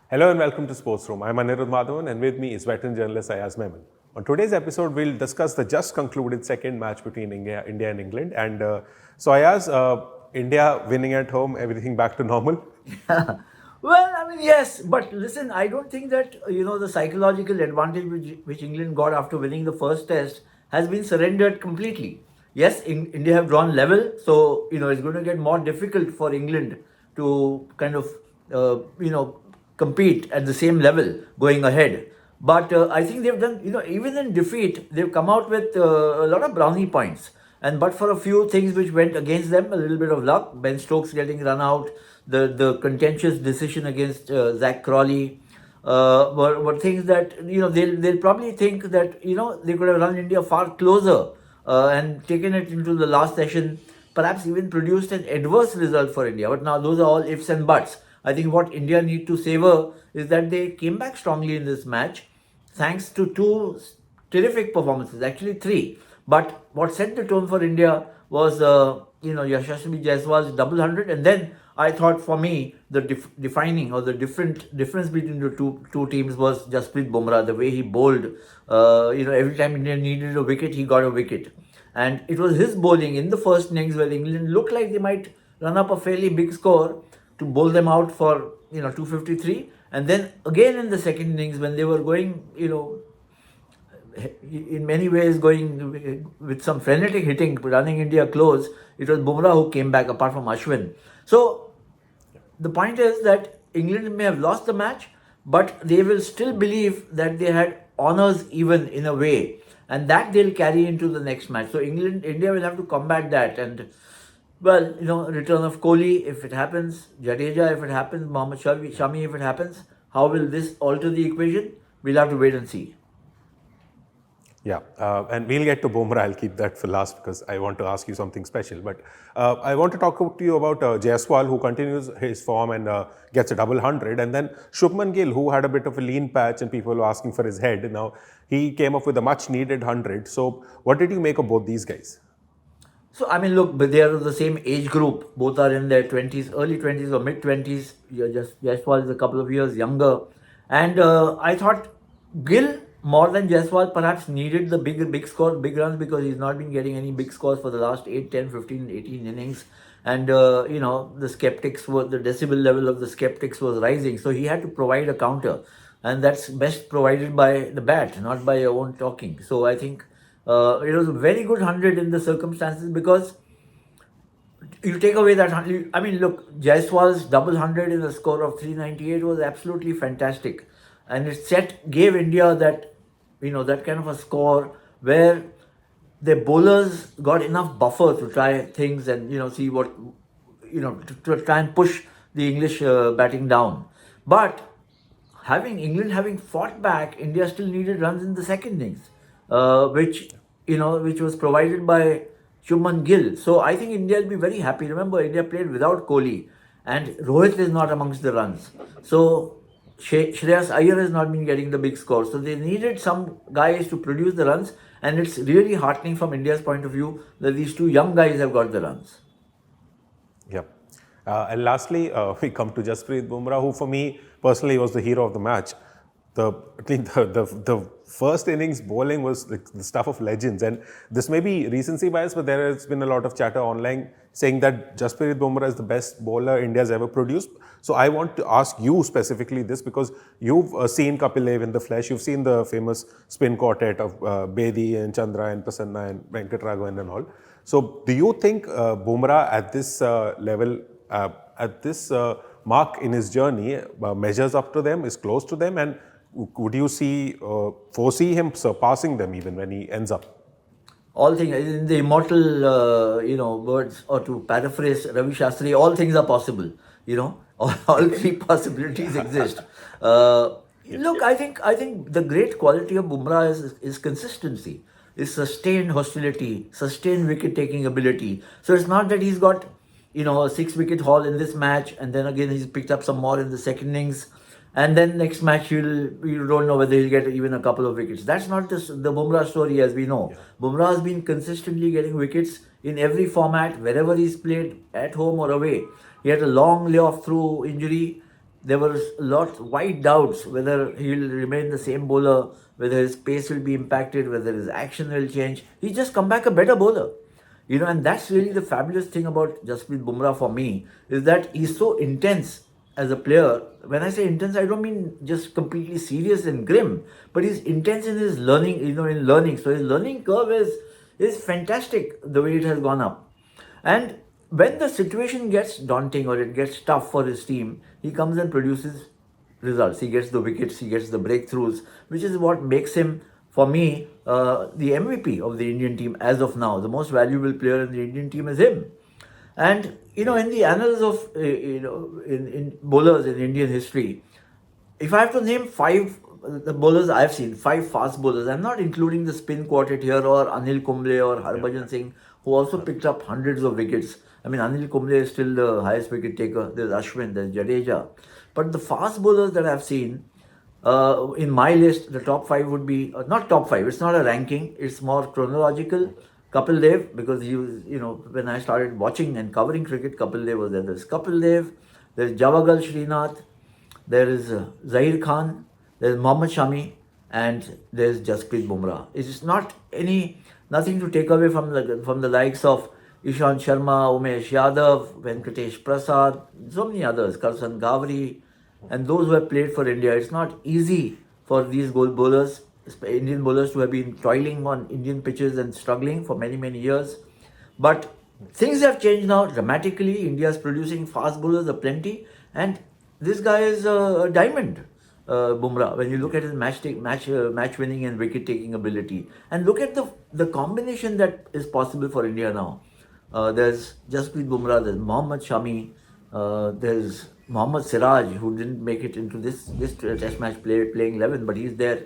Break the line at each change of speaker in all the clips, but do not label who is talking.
Hello and welcome to Sports Room. I'm Anirudh Madhavan and with me is veteran journalist Ayaz Memon. On today's episode, we'll discuss the just concluded second match between India and England. And so Ayaz, India winning at home, everything back to normal?
Well, I mean, yes, but listen, I don't think that, the psychological advantage which England got after winning the first test has been surrendered completely. Yes, India have drawn level, so, it's going to get more difficult for England to kind of, compete at the same level going ahead. But I think they've done, even in defeat, they've come out with a lot of brownie points. And but for a few things which went against them, a little bit of luck, Ben Stokes getting run out, the contentious decision against Zach Crawley, were things that they'll probably think that they could have run India far closer and taken it into the last session, perhaps even produced an adverse result for India. But now those are all ifs and buts. I think what India need to savor is that they came back strongly in this match, thanks to two terrific performances, actually three. But what set the tone for India was, Yashasvi Jaiswal's double hundred, and then I thought for me the defining or the difference between the two teams was Jasprit Bumrah, the way he bowled. Every time India needed a wicket, he got a wicket, and it was his bowling in the first innings where England looked like they might run up a fairly big score to bowl them out for 253, and then again in the second innings when they were going in many ways going with some frenetic hitting, running India close, it was Bumrah who came back apart from Ashwin. So the point is that England may have lost the match, but they will still believe that they had honours even in a way, and that they'll carry into the next match. So India will have to combat that. And well, return of Kohli if it happens, Jadeja if it happens, Mohammad Shami if it happens. How will this alter the equation? We'll have to wait and see.
Yeah, and we'll get to Bumrah. I'll keep that for last because I want to ask you something special. But I want to talk to you about Jaiswal, who continues his form and gets a double hundred. And then Shubman Gill, who had a bit of a lean patch and people were asking for his head. Now, he came up with a much needed 100. So, what did you make of both these guys?
So, I mean, look, but they are of the same age group. Both are in their 20s, early 20s or mid 20s. Jaiswal is a couple of years younger. And I thought Gill, more than Jaiswal, perhaps needed the big scores, big runs, because he's not been getting any big scores for the last 8, 10, 15, 18 innings. And, the decibel level of the skeptics was rising. So he had to provide a counter. And that's best provided by the bat, not by your own talking. So I think it was a very good 100 in the circumstances, because you take away that 100. I mean, look, Jaiswal's double 100 in a score of 398 was absolutely fantastic. And it gave India that, that kind of a score where the bowlers got enough buffer to try things and, see what, to try and push the English batting down. But England having fought back, India still needed runs in the second innings, which was provided by Shubman Gill. So I think India will be very happy. Remember, India played without Kohli, and Rohit is not amongst the runs. So Shreyas Iyer has not been getting the big score. So they needed some guys to produce the runs, and it's really heartening from India's point of view that these two young guys have got the runs.
Yep. And lastly, we come to Jasprit Bumrah, who for me personally was the hero of the match. The first innings bowling was the stuff of legends, and this may be recency bias, but there has been a lot of chatter online saying that Jasprit Bumrah is the best bowler India's ever produced. So I want to ask you specifically this, because you've seen Kapil Dev in the flesh, you've seen the famous spin quartet of Bedi and Chandra and Prasanna and Venkatraghavan and all. So do you think Bumrah at this level, at this mark in his journey, measures up to them, is close to them, and would you foresee him surpassing them even when he ends up?
All things, in the immortal, words, or to paraphrase Ravi Shastri, all things are possible. All three possibilities exist. Look, I think the great quality of Bumrah is consistency, is sustained hostility, sustained wicket-taking ability. So it's not that he's got, a 6-wicket haul in this match, and then again he's picked up some more in the second innings, and then next match you don't know whether he'll get even a couple of wickets. That's not the Bumrah story, as we know. Yeah. Bumrah has been consistently getting wickets in every format, wherever he's played, at home or away. He had a long layoff through injury. There were wide doubts whether he will remain the same bowler, whether his pace will be impacted, whether his action will change. He's just come back a better bowler. And that's really the fabulous thing about Jasprit Bumrah for me, is that he's so intense as a player. When I say intense, I don't mean just completely serious and grim, but he's intense in his learning, in learning. So his learning curve is fantastic, the way it has gone up. And when the situation gets daunting or it gets tough for his team, he comes and produces results. He gets the wickets, he gets the breakthroughs, which is what makes him, for me, the MVP of the Indian team as of now. The most valuable player in the Indian team is him. And in the annals of in bowlers in Indian history, if I have to name five the bowlers I've seen, five fast bowlers, I'm not including the spin quartet here or Anil Kumble or Harbhajan Singh, who also picked up hundreds of wickets. I mean, Anil Kumble is still the highest wicket taker. There's Ashwin, there's Jadeja. But the fast bowlers that I've seen, in my list, the top five would be, not top five, it's not a ranking, it's more chronological. Kapil Dev, because he was, when I started watching and covering cricket, Kapil Dev was there. There's Kapil Dev, there's Javagal Srinath, there is Zahir Khan, there's Mohammad Shami, and there's Jasprit Bumrah. It's not nothing to take away from the likes of Ishant Sharma, Umesh Yadav, Venkatesh Prasad, so many others, Karsan Ghavri, and those who have played for India. It's not easy for these bowlers, Indian bowlers, to have been toiling on Indian pitches and struggling for many, many years. But things have changed now dramatically. India is producing fast bowlers aplenty, and this guy is a diamond, Bumrah. When you look at his match winning and wicket taking ability, and look at the combination that is possible for India now. There's Jasprit Bumrah, there's Mohammad Shami, there's Mohammad Siraj, who didn't make it into this test match playing 11, but he's there.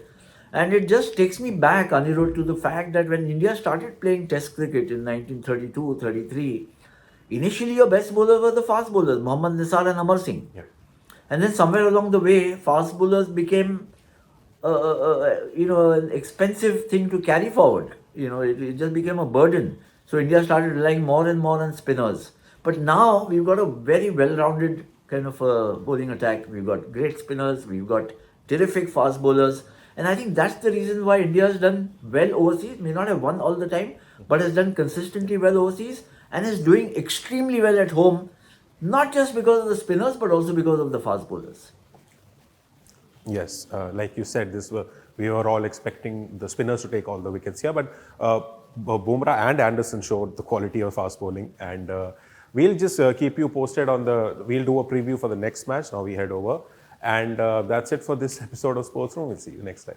And it just takes me back, Anirudh, to the fact that when India started playing test cricket in 1932-33, initially your best bowlers were the fast bowlers, Mohammad Nisar and Amar Singh.
Yeah.
And then somewhere along the way, fast bowlers became, an expensive thing to carry forward. It just became a burden. So India started relying more and more on spinners. But now we've got a very well-rounded kind of bowling attack. We've got great spinners, we've got terrific fast bowlers. And I think that's the reason why India has done well overseas. May not have won all the time, but has done consistently well overseas and is doing extremely well at home, not just because of the spinners, but also because of the fast bowlers.
Yes, like you said, we were all expecting the spinners to take all the wickets here, but Bumrah and Anderson showed the quality of fast bowling, and we'll just keep you posted we'll do a preview for the next match. Now we head over, and that's it for this episode of Sports Room. We'll see you next time.